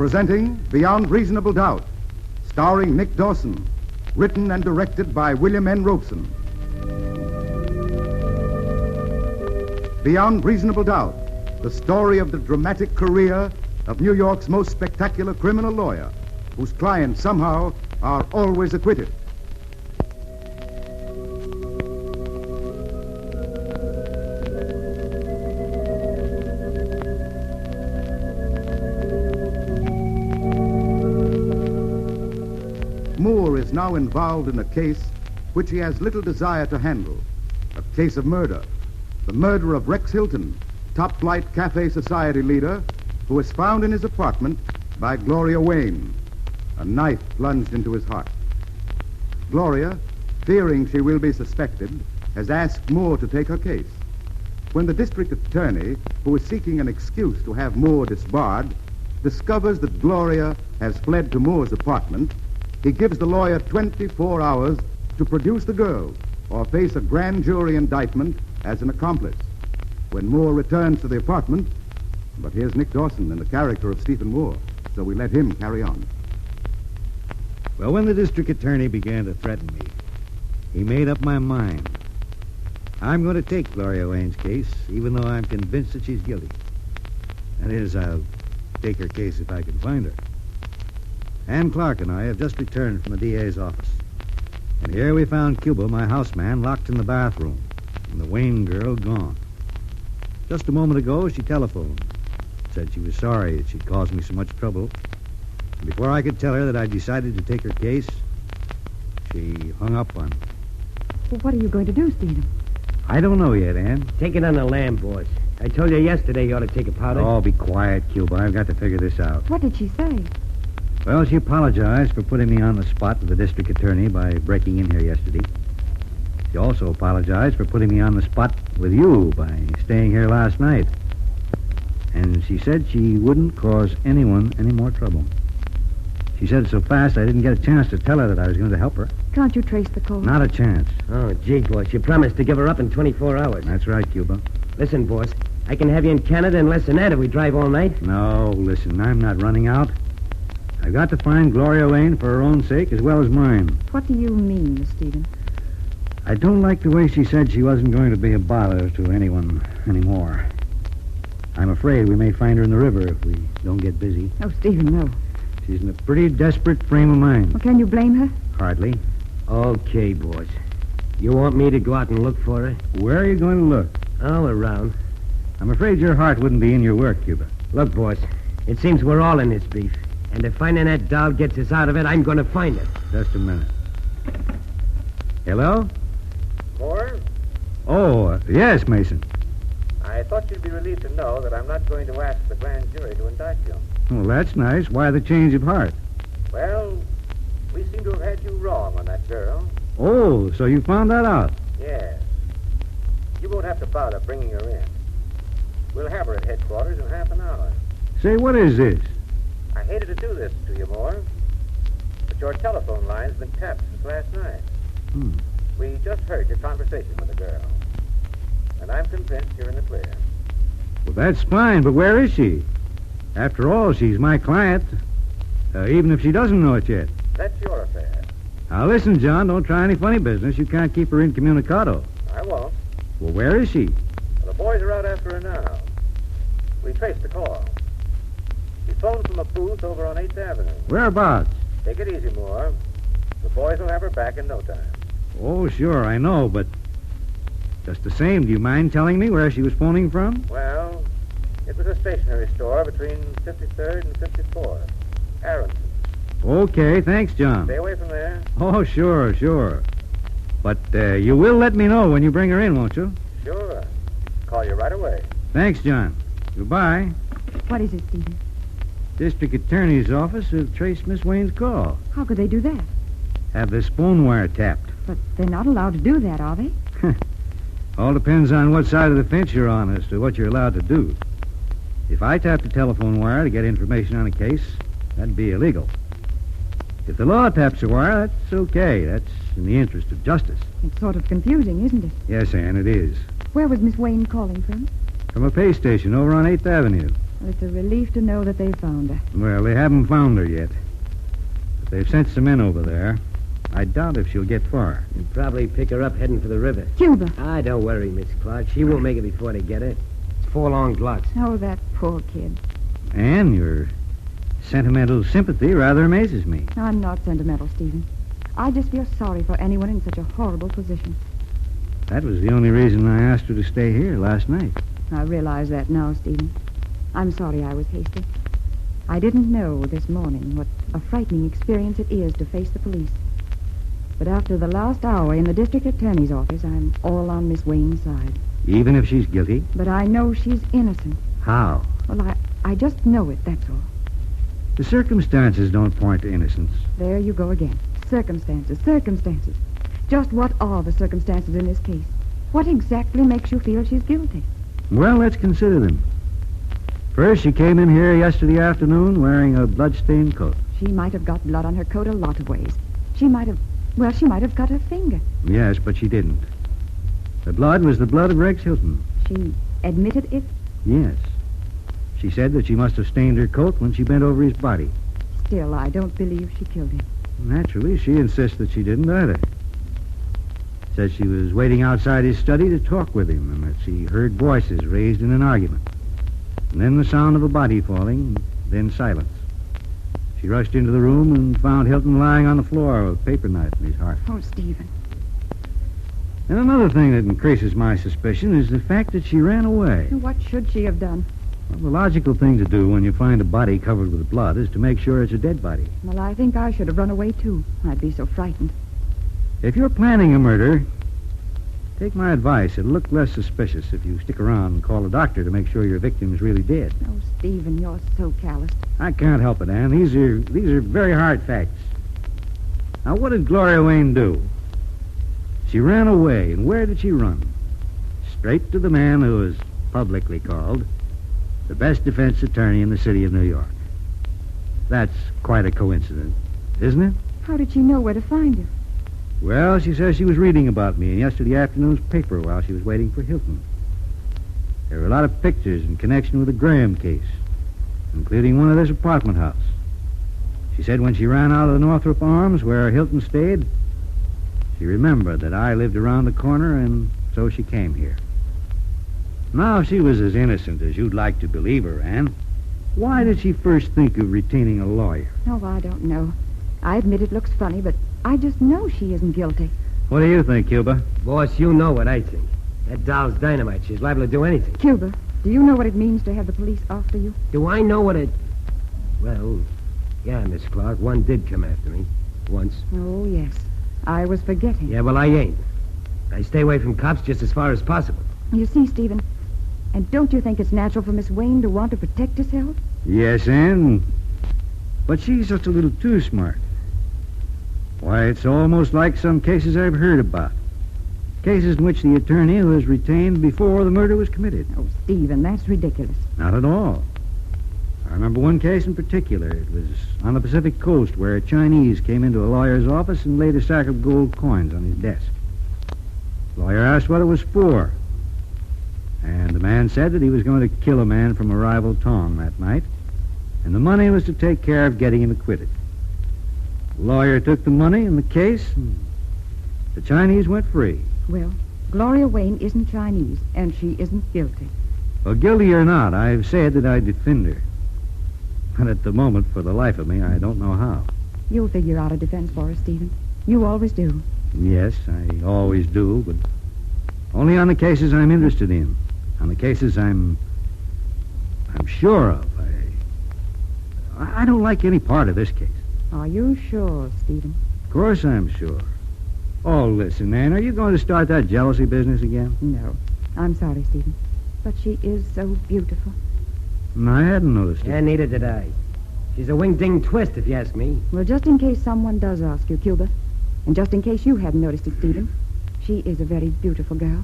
Presenting Beyond Reasonable Doubt, starring Nick Dawson, written and directed by William N. Robeson. Beyond Reasonable Doubt, the story of the dramatic career of New York's most spectacular criminal lawyer, whose clients somehow are always acquitted. Moore is now involved in a case which he has little desire to handle, a case of murder. The murder of Rex Hilton, top-flight cafe society leader, who was found in his apartment by Gloria Wayne, a knife plunged into his heart. Gloria, fearing she will be suspected, has asked Moore to take her case. When the district attorney, who is seeking an excuse to have Moore disbarred, discovers that Gloria has fled to Moore's apartment, he gives the lawyer 24 hours to produce the girl or face a grand jury indictment as an accomplice. When Moore returns to the apartment, but here's Nick Dawson in the character of Stephen Moore, so we let him carry on. Well, when the district attorney began to threaten me, he made up my mind. I'm going to take Gloria Wayne's case, even though I'm convinced that she's guilty. That is, I'll take her case if I can find her. Ann Clark and I have just returned from the DA's office. And here we found Cuba, my houseman, locked in the bathroom, and the Wayne girl gone. Just a moment ago, she telephoned. Said she was sorry that she'd caused me so much trouble. And before I could tell her that I'd decided to take her case, she hung up on me. Well, what are you going to do, Stephen? I don't know yet, Ann. Take it on the lam, boss. I told you yesterday you ought to take a powder. Oh, be quiet, Cuba. I've got to figure this out. What did she say? Well, she apologized for putting me on the spot with the district attorney by breaking in here yesterday. She also apologized for putting me on the spot with you by staying here last night. And she said she wouldn't cause anyone any more trouble. She said it so fast I didn't get a chance to tell her that I was going to help her. Can't you trace the code? Not a chance. Oh, gee, boss, you promised to give her up in 24 hours. That's right, Cuba. Listen, boss, I can have you in Canada in less than that if we drive all night. No, listen, I'm not running out. I've got to find Gloria Wayne for her own sake as well as mine. What do you mean, Stephen? I don't like the way she said she wasn't going to be a bother to anyone anymore. I'm afraid we may find her in the river if we don't get busy. Oh, Stephen, no. She's in a pretty desperate frame of mind. Well, can you blame her? Hardly. Okay, boss. You want me to go out and look for her? Where are you going to look? All around. I'm afraid your heart wouldn't be in your work, Cuba. Look, boss, it seems we're all in this beef. And if finding that doll gets us out of it, I'm going to find it. Just a minute. Hello? Moore? Oh, yes, Mason. I thought you'd be relieved to know that I'm not going to ask the grand jury to indict you. Well, that's nice. Why the change of heart? Well, we seem to have had you wrong on that girl. Oh, so you found that out? Yes. You won't have to bother bringing her in. We'll have her at headquarters in half an hour. Say, what is this? I hated to do this to you, Moore, but your telephone line's been tapped since last night. We just heard your conversation with the girl, and I'm convinced you're in the clear. Well, that's fine, but where is she? After all, she's my client, even if she doesn't know it yet. That's your affair. Now, listen, John, don't try any funny business. You can't keep her incommunicado. I won't. Well, where is she? Well, the boys are out after her now. We traced the call. She phoned from a booth over on 8th Avenue. Whereabouts? Take it easy, Moore. The boys will have her back in no time. Oh, sure, I know, but just the same, do you mind telling me where she was phoning from? Well, it was a stationery store between 53rd and 54th. Aronson. Okay, thanks, John. Stay away from there. Oh, sure. But you will let me know when you bring her in, won't you? Sure. Call you right away. Thanks, John. Goodbye. What is it, Stephen? District Attorney's Office have traced Miss Wayne's call. How could they do that? Have this phone wire tapped. But they're not allowed to do that, are they? All depends on what side of the fence you're on as to what you're allowed to do. If I tap the telephone wire to get information on a case, that'd be illegal. If the law taps the wire, that's okay. That's in the interest of justice. It's sort of confusing, isn't it? Yes, Ann, it is. Where was Miss Wayne calling from? From a pay station over on 8th Avenue. Well, it's a relief to know that they found her. Well, they haven't found her yet. But they've sent some men over there. I doubt if she'll get far. You'll probably pick her up heading for the river. Cuba. Ah, don't worry, Miss Clark. She won't make it before they get her. It's 4 long blocks. Oh, that poor kid. And your sentimental sympathy rather amazes me. I'm not sentimental, Stephen. I just feel sorry for anyone in such a horrible position. That was the only reason I asked her to stay here last night. I realize that now, Stephen. I'm sorry I was hasty. I didn't know this morning what a frightening experience it is to face the police. But after the last hour in the district attorney's office, I'm all on Miss Wayne's side. Even if she's guilty? But I know she's innocent. How? Well, I just know it, that's all. The circumstances don't point to innocence. There you go again. Circumstances. Just what are the circumstances in this case? What exactly makes you feel she's guilty? Well, let's consider them. First, she came in here yesterday afternoon wearing a blood-stained coat. She might have got blood on her coat a lot of ways. She might have cut her finger. Yes, but she didn't. The blood was the blood of Rex Hilton. She admitted it? Yes. She said that she must have stained her coat when she bent over his body. Still, I don't believe she killed him. Naturally, she insists that she didn't either. Says she was waiting outside his study to talk with him and that she heard voices raised in an argument. And then the sound of a body falling, then silence. She rushed into the room and found Hilton lying on the floor with a paper knife in his heart. Oh, Stephen. And another thing that increases my suspicion is the fact that she ran away. What should she have done? Well, the logical thing to do when you find a body covered with blood is to make sure it's a dead body. Well, I think I should have run away, too. I'd be so frightened. If you're planning a murder, take my advice. It'll look less suspicious if you stick around and call a doctor to make sure your victim's really dead. Oh, Stephen, you're so calloused. I can't help it, Anne. These are very hard facts. Now, what did Gloria Wayne do? She ran away, and where did she run? Straight to the man who was publicly called the best defense attorney in the city of New York. That's quite a coincidence, isn't it? How did she know where to find you? Well, she says she was reading about me in yesterday afternoon's paper while she was waiting for Hilton. There were a lot of pictures in connection with the Graham case, including one of this apartment house. She said when she ran out of the Northrop Arms where Hilton stayed, she remembered that I lived around the corner, and so she came here. Now, if she was as innocent as you'd like to believe her, Anne, why did she first think of retaining a lawyer? Oh, I don't know. I admit it looks funny, but I just know she isn't guilty. What do you think, Cuba? Boss, you know what I think. That doll's dynamite. She's liable to do anything. Cuba, do you know what it means to have the police after you? Do I know what it... Well, yeah, Miss Clark, one did come after me. Once. Oh, yes. I was forgetting. Yeah, well, I ain't. I stay away from cops just as far as possible. You see, Stephen, and don't you think it's natural for Miss Wayne to want to protect herself? Yes, Anne. But she's just a little too smart. Why, it's almost like some cases I've heard about. Cases in which the attorney was retained before the murder was committed. Oh, Stephen, that's ridiculous. Not at all. I remember one case in particular. It was on the Pacific Coast where a Chinese came into a lawyer's office and laid a sack of gold coins on his desk. The lawyer asked what it was for. And the man said that he was going to kill a man from a rival town that night, and the money was to take care of getting him acquitted. The lawyer took the money and the case, and the Chinese went free. Well, Gloria Wayne isn't Chinese, and she isn't guilty. Well, guilty or not, I've said that I defend her. But at the moment, for the life of me, I don't know how. You'll figure out a defense for her, Stephen. You always do. Yes, I always do, but only on the cases I'm interested in. On the cases I'm sure of. I don't like any part of this case. Are you sure, Stephen? Of course I'm sure. Oh, listen, Ann, are you going to start that jealousy business again? No. I'm sorry, Stephen. But she is so beautiful. I hadn't noticed it. Yeah, neither did I. She's a wing-ding twist, if you ask me. Well, just in case someone does ask you, Cuba, and just in case you hadn't noticed it, Stephen, she is a very beautiful girl.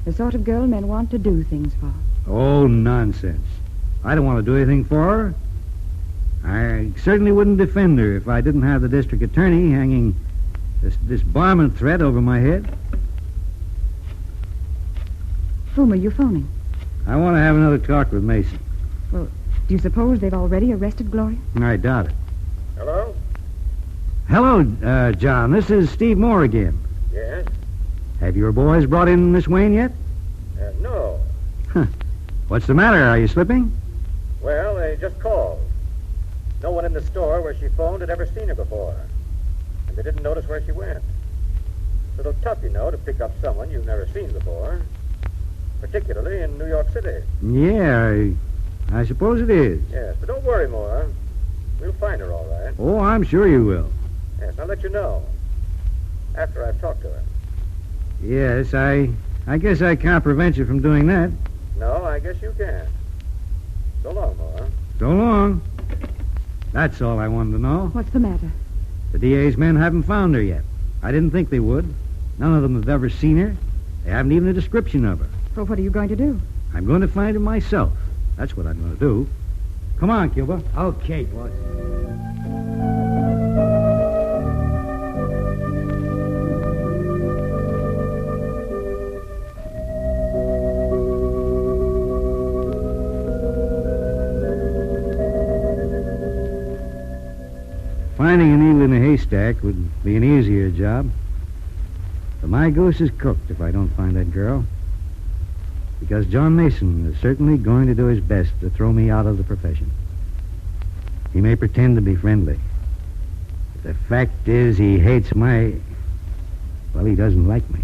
The sort of girl men want to do things for. Oh, nonsense. I don't want to do anything for her. I certainly wouldn't defend her if I didn't have the district attorney hanging this barman threat over my head. Whom are you phoning? I want to have another talk with Mason. Well, Do you suppose they've already arrested Gloria? I doubt it. Hello? Hello, John. This is Steve Moore again. Yes? Have your boys brought in Miss Wayne yet? No. What's the matter? Are you slipping? Well, they just called. No one in the store where she phoned had ever seen her before. And they didn't notice where she went. It's a little tough, you know, to pick up someone you've never seen before. Particularly in New York City. Yeah, I suppose it is. Yes, but don't worry, Moore. We'll find her all right. Oh, I'm sure you will. Yes, I'll let you know. After I've talked to her. Yes, I guess I can't prevent you from doing that. No, I guess you can. So long, Moore. So long. That's all I wanted to know. What's the matter? The DA's men haven't found her yet. I didn't think they would. None of them have ever seen her. They haven't even a description of her. Well, what are you going to do? I'm going to find her myself. That's what I'm going to do. Come on, Cuba. Okay, boss. Finding a needle in a haystack would be an easier job. But my goose is cooked if I don't find that girl. Because John Mason is certainly going to do his best to throw me out of the profession. He may pretend to be friendly. But the fact is he hates my... Well, he doesn't like me.